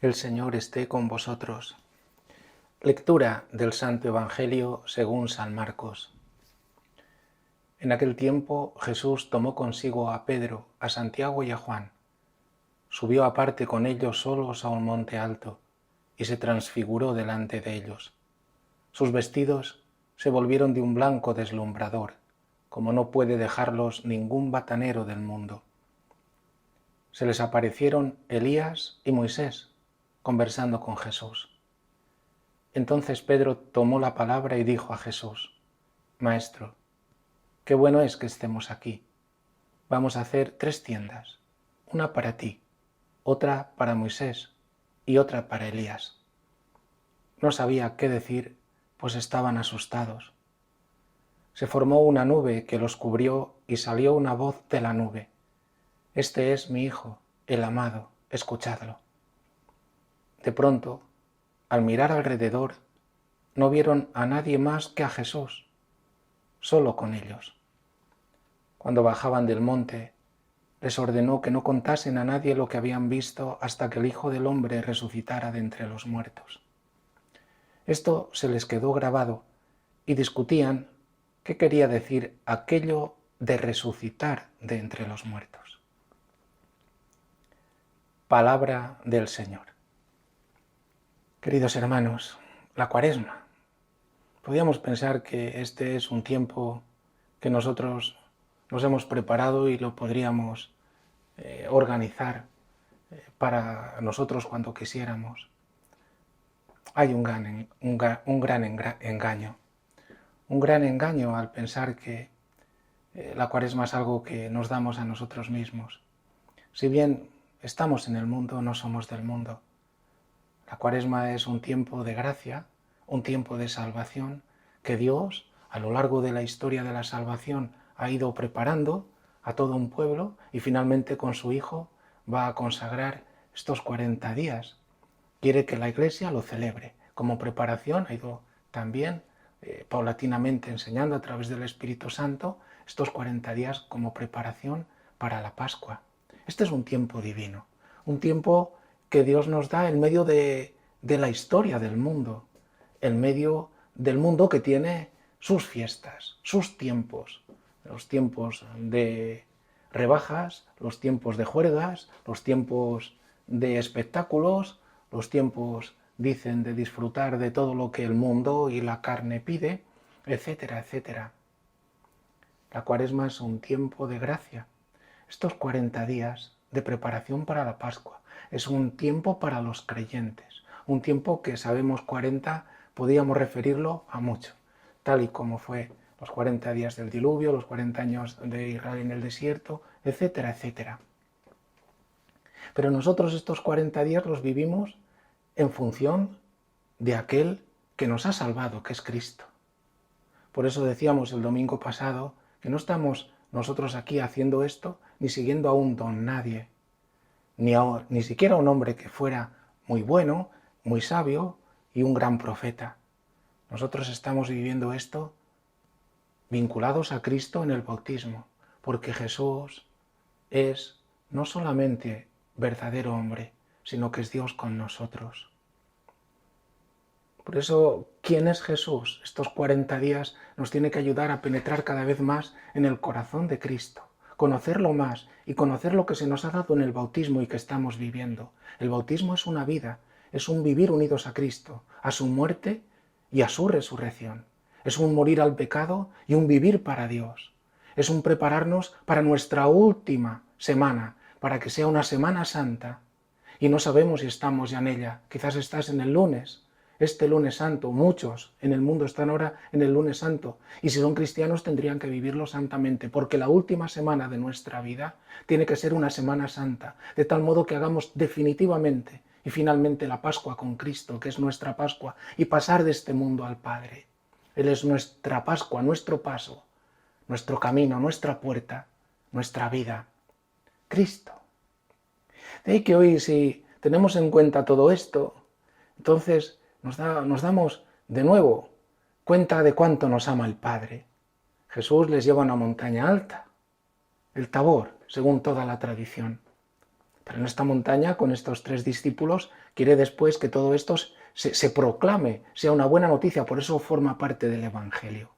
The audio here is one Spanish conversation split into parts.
El Señor esté con vosotros. Lectura del Santo Evangelio según San Marcos. En aquel tiempo Jesús tomó consigo a Pedro, a Santiago y a Juan. Subió aparte con ellos solos a un monte alto y se transfiguró delante de ellos. Sus vestidos se volvieron de un blanco deslumbrador, como no puede dejarlos ningún batanero del mundo. Se les aparecieron Elías y Moisés, conversando con Jesús. Entonces Pedro tomó la palabra y dijo a Jesús: Maestro, qué bueno es que estemos aquí. Vamos a hacer 3 tiendas, una para ti, otra para Moisés y otra para Elías. No sabía qué decir, pues estaban asustados. Se formó una nube que los cubrió y salió una voz de la nube: Este es mi Hijo, el amado, escuchadlo. De pronto, al mirar alrededor, no vieron a nadie más que a Jesús, solo con ellos. Cuando bajaban del monte, les ordenó que no contasen a nadie lo que habían visto hasta que el Hijo del Hombre resucitara de entre los muertos. Esto se les quedó grabado y discutían qué quería decir aquello de resucitar de entre los muertos. Palabra del Señor. Queridos hermanos, la Cuaresma. Podríamos pensar que este es un tiempo que nosotros nos hemos preparado y lo podríamos organizar para nosotros cuando quisiéramos. Hay un gran engaño al pensar que la Cuaresma es algo que nos damos a nosotros mismos. Si bien estamos en el mundo, no somos del mundo. La Cuaresma es un tiempo de gracia, un tiempo de salvación que Dios, a lo largo de la historia de la salvación, ha ido preparando a todo un pueblo y finalmente con su Hijo va a consagrar estos 40 días. Quiere que la Iglesia lo celebre. Como preparación ha ido también paulatinamente enseñando a través del Espíritu Santo estos 40 días como preparación para la Pascua. Este es un tiempo divino, un tiempo que Dios nos da en medio de la historia del mundo, en medio del mundo que tiene sus fiestas, sus tiempos, los tiempos de rebajas, los tiempos de juergas, los tiempos de espectáculos, los tiempos, dicen, de disfrutar de todo lo que el mundo y la carne pide, etcétera, etcétera. La Cuaresma es un tiempo de gracia. Estos 40 días de preparación para la Pascua es un tiempo para los creyentes, un tiempo que sabemos 40, podíamos referirlo a mucho, tal y como fue los 40 días del diluvio, los 40 años de Israel en el desierto, etcétera, etcétera. Pero nosotros estos 40 días los vivimos en función de aquel que nos ha salvado, que es Cristo. Por eso decíamos el domingo pasado que no estamos nosotros aquí haciendo esto ni siguiendo a un don nadie, ni siquiera a un hombre que fuera muy bueno, muy sabio y un gran profeta. Nosotros estamos viviendo esto vinculados a Cristo en el bautismo, porque Jesús es no solamente verdadero hombre, sino que es Dios con nosotros. Por eso, ¿quién es Jesús? Estos 40 días nos tiene que ayudar a penetrar cada vez más en el corazón de Cristo, conocerlo más y conocer lo que se nos ha dado en el bautismo y que estamos viviendo. El bautismo es una vida, es un vivir unidos a Cristo, a su muerte y a su resurrección. Es un morir al pecado y un vivir para Dios. Es un prepararnos para nuestra última semana, para que sea una Semana Santa. Y no sabemos si estamos ya en ella. Quizás estás en el lunes. Este lunes santo, muchos en el mundo están ahora en el lunes santo, y si son cristianos tendrían que vivirlo santamente, porque la última semana de nuestra vida tiene que ser una Semana Santa, de tal modo que hagamos definitivamente y finalmente la Pascua con Cristo, que es nuestra Pascua, y pasar de este mundo al Padre. Él es nuestra Pascua, nuestro paso, nuestro camino, nuestra puerta, nuestra vida. Cristo. De ahí que hoy, si tenemos en cuenta todo esto, entonces nos damos de nuevo cuenta de cuánto nos ama el Padre. Jesús les lleva a una montaña alta, el Tabor, según toda la tradición. Pero en esta montaña, con estos 3 discípulos, quiere después que todo esto se proclame, sea una buena noticia, por eso forma parte del Evangelio.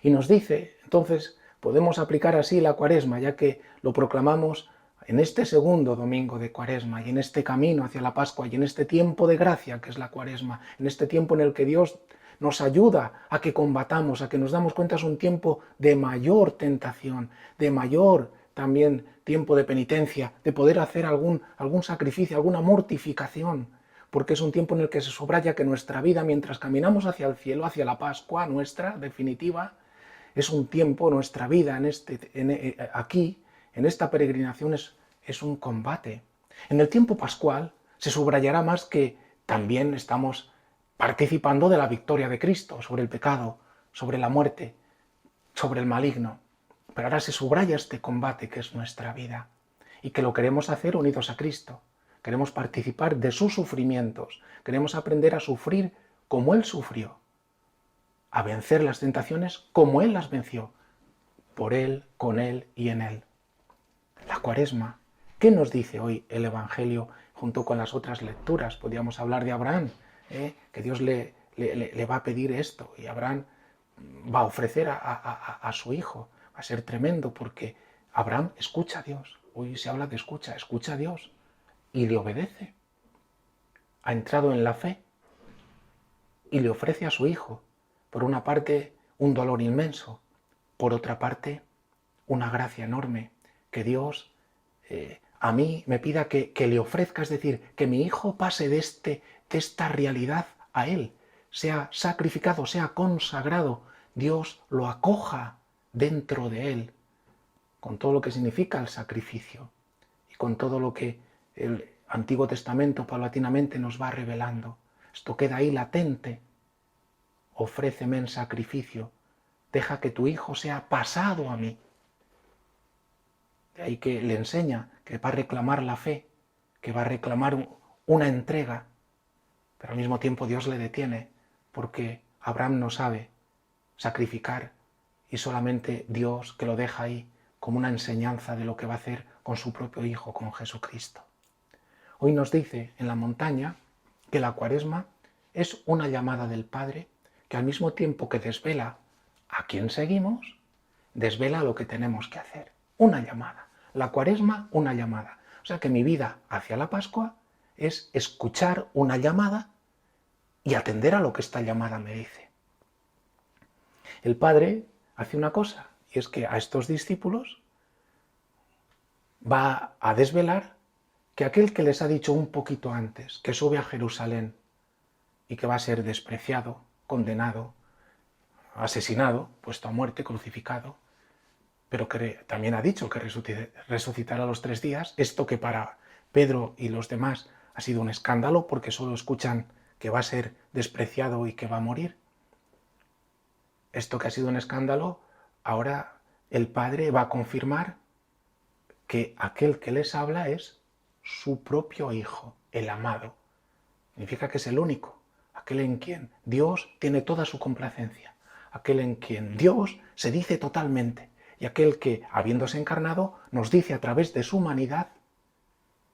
Y nos dice, entonces, podemos aplicar así la Cuaresma, ya que lo proclamamos en este segundo domingo de Cuaresma y en este camino hacia la Pascua y en este tiempo de gracia que es la Cuaresma, en este tiempo en el que Dios nos ayuda a que combatamos, a que nos damos cuenta es un tiempo de mayor tentación, de mayor también tiempo de penitencia, de poder hacer algún sacrificio, alguna mortificación, porque es un tiempo en el que se subraya que nuestra vida, mientras caminamos hacia el cielo, hacia la Pascua nuestra definitiva, es un tiempo, nuestra vida aquí, en esta peregrinación, es un combate. En el tiempo pascual se subrayará más que también estamos participando de la victoria de Cristo sobre el pecado, sobre la muerte, sobre el maligno. Pero ahora se subraya este combate que es nuestra vida y que lo queremos hacer unidos a Cristo. Queremos participar de sus sufrimientos, queremos aprender a sufrir como Él sufrió, a vencer las tentaciones como Él las venció, por Él, con Él y en Él. La Cuaresma. ¿Qué nos dice hoy el Evangelio junto con las otras lecturas? Podríamos hablar de Abraham, que Dios le va a pedir esto y Abraham va a ofrecer a su hijo. Va a ser tremendo porque Abraham escucha a Dios. Hoy se habla de escucha a Dios y le obedece. Ha entrado en la fe y le ofrece a su hijo. Por una parte, un dolor inmenso. Por otra parte, una gracia enorme. Que Dios a mí me pida que le ofrezca, es decir, que mi hijo pase de esta realidad a Él. Sea sacrificado, sea consagrado. Dios lo acoja dentro de Él. Con todo lo que significa el sacrificio. Y con todo lo que el Antiguo Testamento paulatinamente nos va revelando. Esto queda ahí latente. Ofréceme en sacrificio, deja que tu hijo sea pasado a mí. De ahí que le enseña que va a reclamar la fe, que va a reclamar una entrega, pero al mismo tiempo Dios le detiene, porque Abraham no sabe sacrificar y solamente Dios que lo deja ahí como una enseñanza de lo que va a hacer con su propio hijo, con Jesucristo. Hoy nos dice en la montaña que la Cuaresma es una llamada del Padre que al mismo tiempo que desvela a quién seguimos, desvela lo que tenemos que hacer. Una llamada. La Cuaresma, una llamada. O sea que mi vida hacia la Pascua es escuchar una llamada y atender a lo que esta llamada me dice. El Padre hace una cosa, y es que a estos discípulos va a desvelar que aquel que les ha dicho un poquito antes que sube a Jerusalén y que va a ser despreciado, condenado, asesinado, puesto a muerte, crucificado, pero que también ha dicho que resucitará a los 3 días, esto que para Pedro y los demás ha sido un escándalo porque solo escuchan que va a ser despreciado y que va a morir. Esto que ha sido un escándalo, ahora el Padre va a confirmar que aquel que les habla es su propio Hijo, el amado. Significa que es el único, aquel en quien Dios tiene toda su complacencia, aquel en quien Dios se dice totalmente y aquel que, habiéndose encarnado, nos dice a través de su humanidad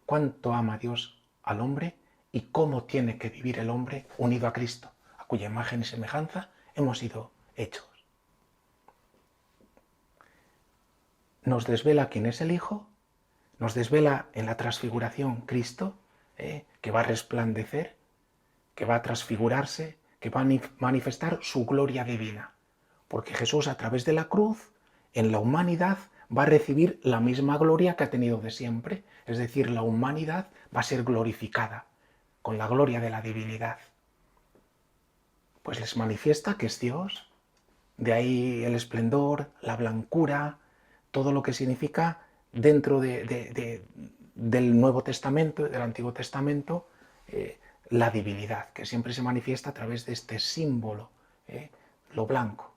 cuánto ama Dios al hombre y cómo tiene que vivir el hombre unido a Cristo, a cuya imagen y semejanza hemos sido hechos. Nos desvela quién es el Hijo, nos desvela en la transfiguración Cristo, que va a resplandecer, que va a transfigurarse, que va a manifestar su gloria divina. Porque Jesús a través de la cruz, en la humanidad, va a recibir la misma gloria que ha tenido de siempre. Es decir, la humanidad va a ser glorificada con la gloria de la divinidad. Pues les manifiesta que es Dios. De ahí el esplendor, la blancura, todo lo que significa dentro del Nuevo Testamento, del Antiguo Testamento, la divinidad, que siempre se manifiesta a través de este símbolo, lo blanco,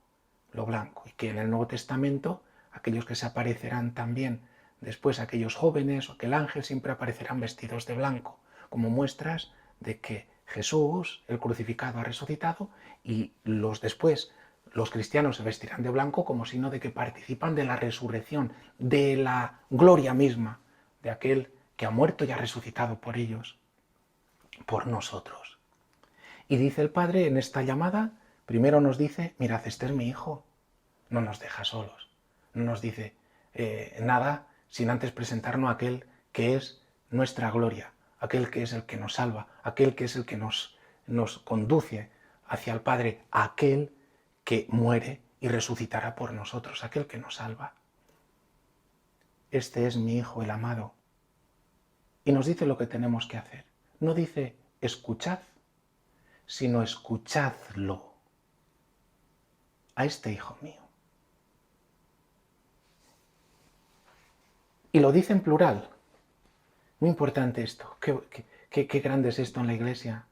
y que en el Nuevo Testamento aquellos que se aparecerán también después, aquellos jóvenes o aquel ángel, siempre aparecerán vestidos de blanco, como muestras de que Jesús, el crucificado, ha resucitado y los cristianos se vestirán de blanco como signo de que participan de la resurrección, de la gloria misma de aquel que ha muerto y ha resucitado por ellos, por nosotros. Y dice el Padre en esta llamada, primero nos dice, mirad, este es mi Hijo. No nos deja solos. No nos dice nada sin antes presentarnos a aquel que es nuestra gloria, aquel que es el que nos salva, aquel que es el que nos conduce hacia el Padre, aquel que muere y resucitará por nosotros, aquel que nos salva. Este es mi Hijo, el amado. Y nos dice lo que tenemos que hacer. No dice escuchad, sino escuchadlo a este Hijo mío. Y lo dice en plural. Muy importante esto. Qué grande es esto en la Iglesia.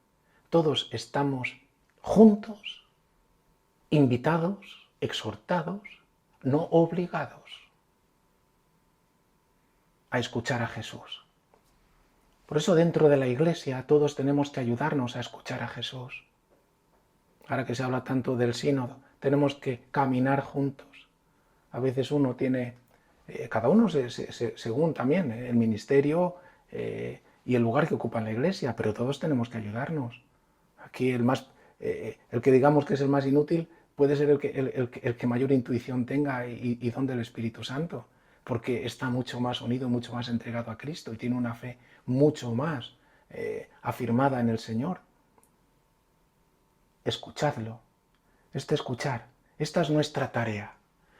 Todos estamos juntos, invitados, exhortados, no obligados a escuchar a Jesús. Por eso dentro de la Iglesia todos tenemos que ayudarnos a escuchar a Jesús. Ahora que se habla tanto del sínodo, tenemos que caminar juntos. A veces uno tiene, cada uno según también el ministerio y el lugar que ocupa en la Iglesia, pero todos tenemos que ayudarnos. Aquí el que digamos que es el más inútil puede ser el que mayor intuición tenga y don del Espíritu Santo, porque está mucho más unido, mucho más entregado a Cristo y tiene una fe mucho más afirmada en el Señor. Escuchadlo. Escuchar, esta es nuestra tarea.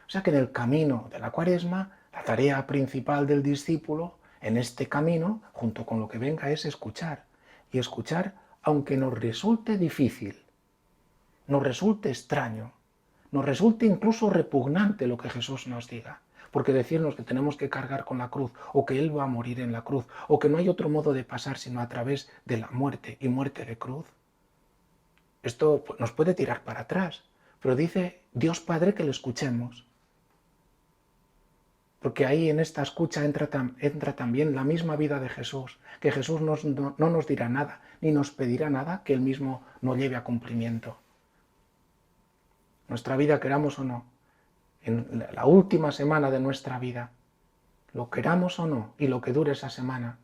O sea que en el camino de la Cuaresma, la tarea principal del discípulo, en este camino, junto con lo que venga, es escuchar. Y escuchar aunque nos resulte difícil, nos resulte extraño, nos resulte incluso repugnante lo que Jesús nos diga. Porque decirnos que tenemos que cargar con la cruz, o que Él va a morir en la cruz, o que no hay otro modo de pasar sino a través de la muerte y muerte de cruz, esto nos puede tirar para atrás, pero dice Dios Padre que lo escuchemos. Porque ahí en esta escucha entra también la misma vida de Jesús, que Jesús no nos dirá nada, ni nos pedirá nada que Él mismo no lleve a cumplimiento. Nuestra vida, queramos o no, en la última semana de nuestra vida, lo queramos o no, y lo que dure esa semana,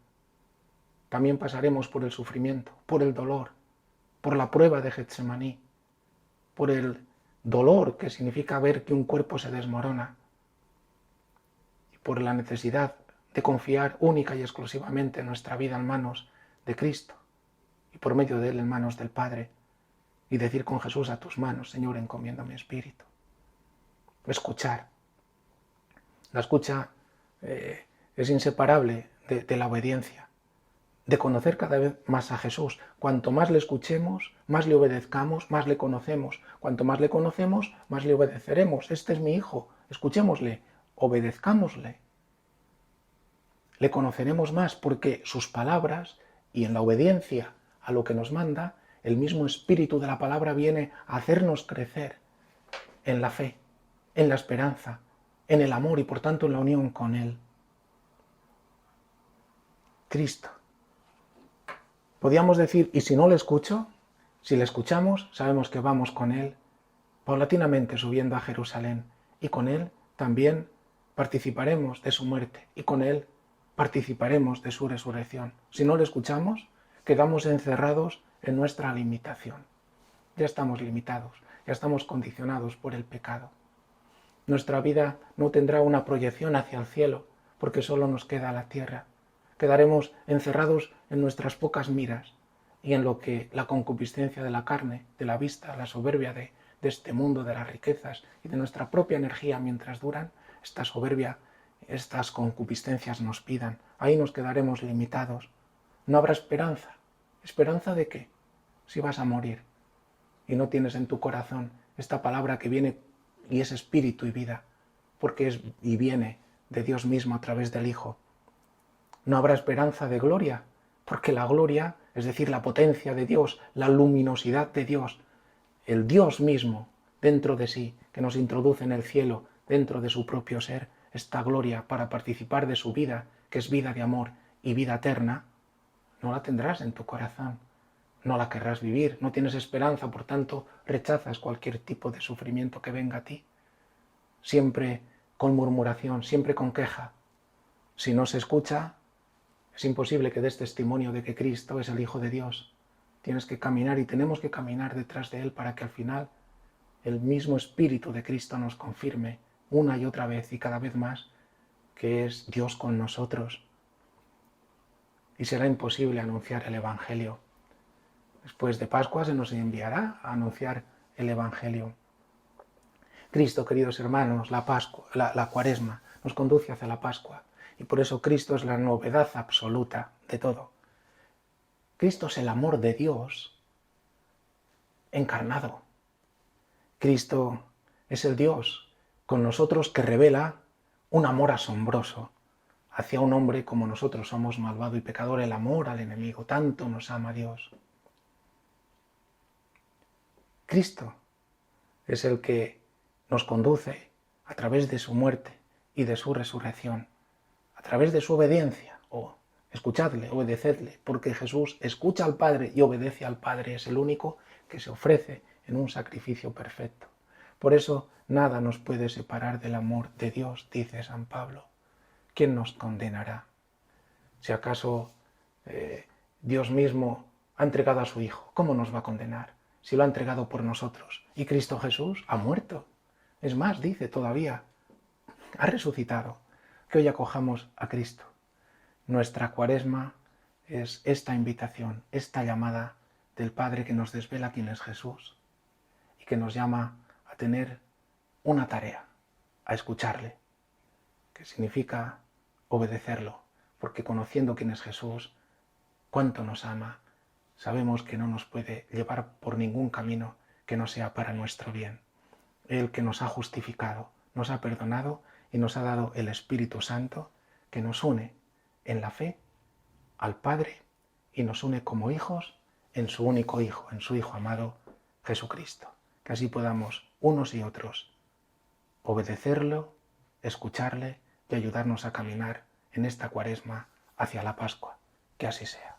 también pasaremos por el sufrimiento, por el dolor, por la prueba de Getsemaní, por el dolor que significa ver que un cuerpo se desmorona, y por la necesidad de confiar única y exclusivamente nuestra vida en manos de Cristo, y por medio de Él en manos del Padre, y decir con Jesús: a tus manos, Señor, encomiendo mi espíritu. Escuchar. La escucha es inseparable de la obediencia, de conocer cada vez más a Jesús. Cuanto más le escuchemos, más le obedezcamos, más le conocemos. Cuanto más le conocemos, más le obedeceremos. Este es mi Hijo, escuchémosle, obedezcámosle. Le conoceremos más porque sus palabras y en la obediencia a lo que nos manda, el mismo espíritu de la palabra viene a hacernos crecer en la fe, en la esperanza, en el amor y por tanto en la unión con Él. Cristo. Podríamos decir, ¿y si no le escucho? Si le escuchamos, sabemos que vamos con Él, paulatinamente subiendo a Jerusalén, y con Él también participaremos de su muerte, y con Él participaremos de su resurrección. Si no le escuchamos, quedamos encerrados en nuestra limitación. Ya estamos limitados, ya estamos condicionados por el pecado. Nuestra vida no tendrá una proyección hacia el cielo, porque solo nos queda la tierra. Quedaremos encerrados en nuestras pocas miras y en lo que la concupiscencia de la carne, de la vista, la soberbia de este mundo, de las riquezas y de nuestra propia energía mientras duran, esta soberbia, estas concupiscencias nos pidan. Ahí nos quedaremos limitados. No habrá esperanza. ¿Esperanza de qué? Si vas a morir y no tienes en tu corazón esta palabra que viene y es espíritu y vida, porque es y viene de Dios mismo a través del Hijo. No habrá esperanza de gloria, porque la gloria, es decir, la potencia de Dios, la luminosidad de Dios, el Dios mismo dentro de sí, que nos introduce en el cielo, dentro de su propio ser, esta gloria para participar de su vida, que es vida de amor y vida eterna, no la tendrás en tu corazón, no la querrás vivir, no tienes esperanza, por tanto rechazas cualquier tipo de sufrimiento que venga a ti, siempre con murmuración, siempre con queja. Si no se escucha, Es imposible que des testimonio de que Cristo es el Hijo de Dios. Tienes que caminar y tenemos que caminar detrás de Él para que al final el mismo Espíritu de Cristo nos confirme una y otra vez y cada vez más que es Dios con nosotros. Y será imposible anunciar el Evangelio. Después de Pascua se nos enviará a anunciar el Evangelio. Cristo, queridos hermanos, la Cuaresma nos conduce hacia la Pascua. Y por eso Cristo es la novedad absoluta de todo. Cristo es el amor de Dios encarnado. Cristo es el Dios con nosotros que revela un amor asombroso hacia un hombre como nosotros somos malvado y pecador, el amor al enemigo. Tanto nos ama Dios. Cristo es el que nos conduce a través de su muerte y de su resurrección, a través de su obediencia. Escuchadle, obedecedle, porque Jesús escucha al Padre y obedece al Padre. Es el único que se ofrece en un sacrificio perfecto. Por eso nada nos puede separar del amor de Dios, dice San Pablo. ¿Quién nos condenará? Si acaso Dios mismo ha entregado a su Hijo, ¿cómo nos va a condenar? Si lo ha entregado por nosotros. Y Cristo Jesús ha muerto. Es más, dice todavía, ha resucitado. Que hoy acojamos a Cristo. Nuestra Cuaresma es esta invitación, esta llamada del Padre que nos desvela quién es Jesús y que nos llama a tener una tarea, a escucharle, que significa obedecerlo, porque conociendo quién es Jesús, cuánto nos ama, sabemos que no nos puede llevar por ningún camino que no sea para nuestro bien. Él que nos ha justificado, nos ha perdonado y nos ha dado el Espíritu Santo que nos une en la fe al Padre y nos une como hijos en su único Hijo, en su Hijo amado Jesucristo. Que así podamos unos y otros obedecerlo, escucharle y ayudarnos a caminar en esta Cuaresma hacia la Pascua. Que así sea.